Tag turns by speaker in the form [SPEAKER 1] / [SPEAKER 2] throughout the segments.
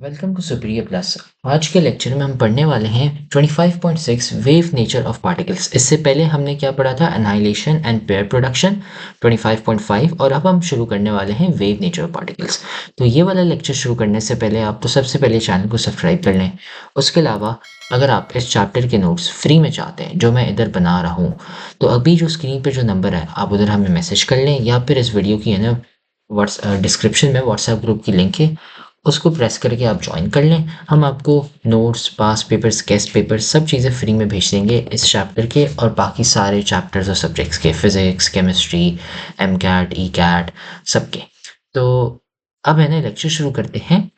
[SPEAKER 1] Welcome to Supriya plus. आज के lecture में हम पढ़ने वाले हैं 25.6 वेव नेचर ऑफ पार्टिकल्स। इससे पहले हमने क्या पढ़ा था? Annihilation and pair production 25.5। और अब हम शुरू करने वाले हैं वेव नेचर ऑफ पार्टिकल्स। तो ये वाला लेक्चर शुरू करने से पहले आप तो सबसे पहले चैनल को सब्सक्राइब कर लें। उसके अलावा अगर आप इस चैप्टर के नोट्स फ्री में चाहते हैं जो मैं इधर बना रहा हूँ, तो अभी जो स्क्रीन पर जो नंबर है आप उधर हमें मैसेज कर लें, या फिर इस वीडियो की है ना डिस्क्रिप्शन में व्हाट्सएप ग्रुप की लिंक है, उसको प्रेस करके आप ज्वाइन कर लें। हम आपको नोट्स, पास पेपर्स, गेस्ट पेपर्स सब चीज़ें फ्री में भेज देंगे इस चैप्टर के और बाकी सारे चैप्टर्स और सब्जेक्ट्स के, physics, chemistry, M CAT, E CAT, सबके। तो अब है ना लेक्चर शुरू करते हैं,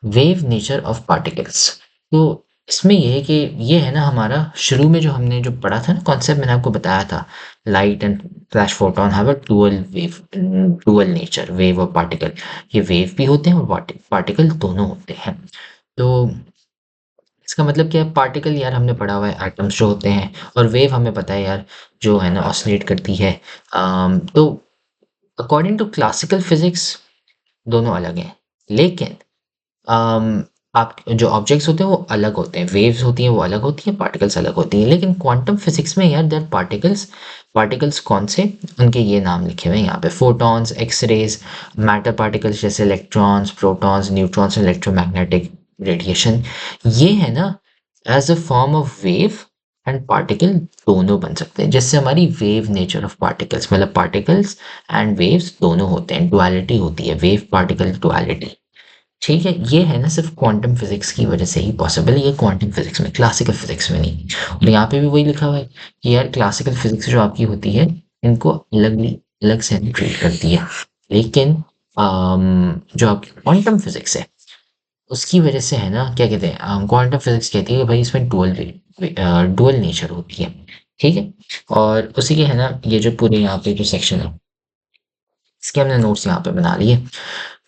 [SPEAKER 1] वेव नेचर ऑफ पार्टिकल्स। तो इसमें ये है कि ये है ना हमारा शुरू में जो हमने जो पढ़ा था ना कॉन्सेप्ट, मैंने आपको बताया था light and flash photon have a dual nature, wave और पार्टिकल। ये वेव भी होते हैं और पार्टिकल दोनों होते हैं। तो इसका मतलब क्या है? पार्टिकल यार हमने पढ़ा हुआ है एटम्स जो होते हैं, और वेव हमें पता है यार जो है ना ऑसिलेट करती है। तो अकॉर्डिंग टू क्लासिकल फिजिक्स दोनों अलग हैं, लेकिन अम, आप जो ऑब्जेक्ट्स होते हैं वो अलग होते हैं, वेव्स होती हैं वो अलग होती हैं, पार्टिकल्स अलग होती हैं। लेकिन क्वांटम फिजिक्स में यार देयर पार्टिकल्स, पार्टिकल्स कौन से? उनके ये नाम लिखे हुए हैं यहाँ पे: photons, x rays, matter particles जैसे electrons, protons, neutrons, electromagnetic radiation. ये है ना as a form of wave and particle दोनों बन सकते हैं, जिससे हमारी वेव नेचर ऑफ पार्टिकल्स, मतलब पार्टिकल्स एंड वेव्स दोनों होते हैं, डुअलिटी होती है, वेव पार्टिकल डुअलिटी। ठीक है, ये है ना सिर्फ क्वांटम फिजिक्स की वजह से ही पॉसिबल है, ये क्वांटम फिजिक्स में, क्लासिकल फिजिक्स में नहीं। और यहाँ पे भी वही लिखा हुआ है कि यार क्लासिकल फिजिक्स जो आपकी होती है इनको अलग से ट्रीट करती है, लेकिन जो आपकी क्वांटम फिजिक्स है उसकी वजह से है ना, क्या कहते हैं, क्वांटम फिजिक्स कहती है कि भाई इसमें डुअल नेचर होती है। ठीक है, और उसी के है ना ये जो पूरे यहाँ पे जो सेक्शन है इसके हमने नोट्स यहाँ पे बना लिए।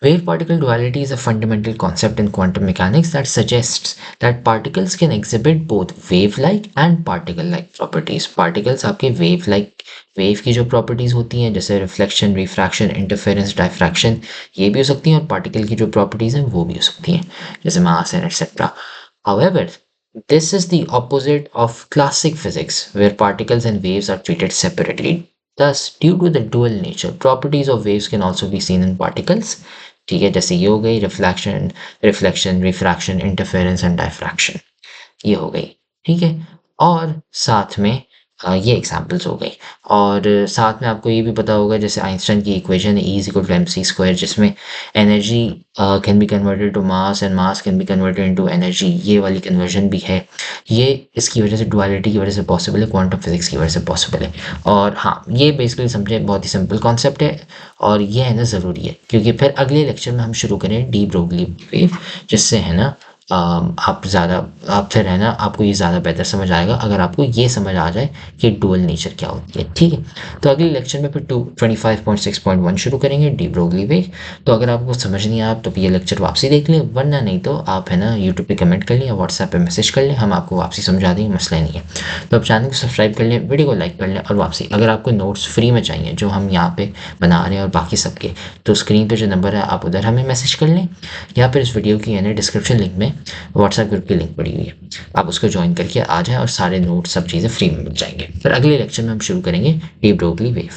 [SPEAKER 1] Wave particle duality is a fundamental concept in quantum mechanics that suggests that particles can exhibit both wave-like and particle-like properties. Particles आपके wave-like, wave की जो properties होती हैं जैसे reflection, refraction, interference, diffraction, ये भी हो सकती हैं, और particle की जो properties हैं वो भी हो सकती हैं जैसे mass and etc. However, this is the opposite of classic physics where particles and waves are treated separately. Thus, due to the dual nature, properties of waves can also be seen in particles. ठीक है, जैसे ये हो गई reflection, refraction, interference and diffraction, ये हो गई। ठीक है, और साथ में ये एग्जांपल्स हो गई, और साथ में आपको ये भी पता होगा जैसे आइंस्टाइन की इक्वेशन है E=mc², जिसमें energy can be converted to mass and mass can be converted into energy, ये वाली कन्वर्जन भी है। ये इसकी वजह से, डुअलिटी की वजह से पॉसिबल है, क्वांटम फिजिक्स की वजह से पॉसिबल है। और हाँ, ये बेसिकली समझे बहुत ही सिंपल कॉन्सेप्ट है, और ये है ना ज़रूरी है, क्योंकि फिर अगले लेक्चर में हम शुरू करें डी ब्रोगली वेव, जिससे है ना आप फिर है ना आपको ये ज़्यादा बेहतर समझ आएगा अगर आपको ये समझ आ जाए कि डुअल नेचर क्या होती है। ठीक है, तो अगले लेक्चर में फिर 25.6.1 शुरू करेंगे, डी ब्रोगली वेव। तो अगर आपको समझ नहीं आया तो ये लेक्चर वापसी देख लें, वरना नहीं तो आप है ना यूट्यूब पे कमेंट कर लें या व्हाट्सएप पे मैसेज कर लें, हम आपको वापसी समझा देंगे, मसला नहीं है। तो आप चैनल को सब्सक्राइब कर लें, वीडियो को लाइक कर लें, और वापसी अगर आपको नोट्स फ्री में चाहिए जो हम यहाँ पे बना रहे हैं और बाकी सबके, तो स्क्रीन पे जो नंबर है आप उधर हमें मैसेज कर लें, या फिर इस वीडियो की है ना डिस्क्रिप्शन लिंक में व्हाट्सएप ग्रुप की लिंक पड़ी हुई है, आप उसको ज्वाइन करके आ जाएं और सारे नोट्स सब चीज़ें फ्री में मिल जाएंगे। फिर अगले लेक्चर में हम शुरू करेंगे डी ब्रोगली वेव।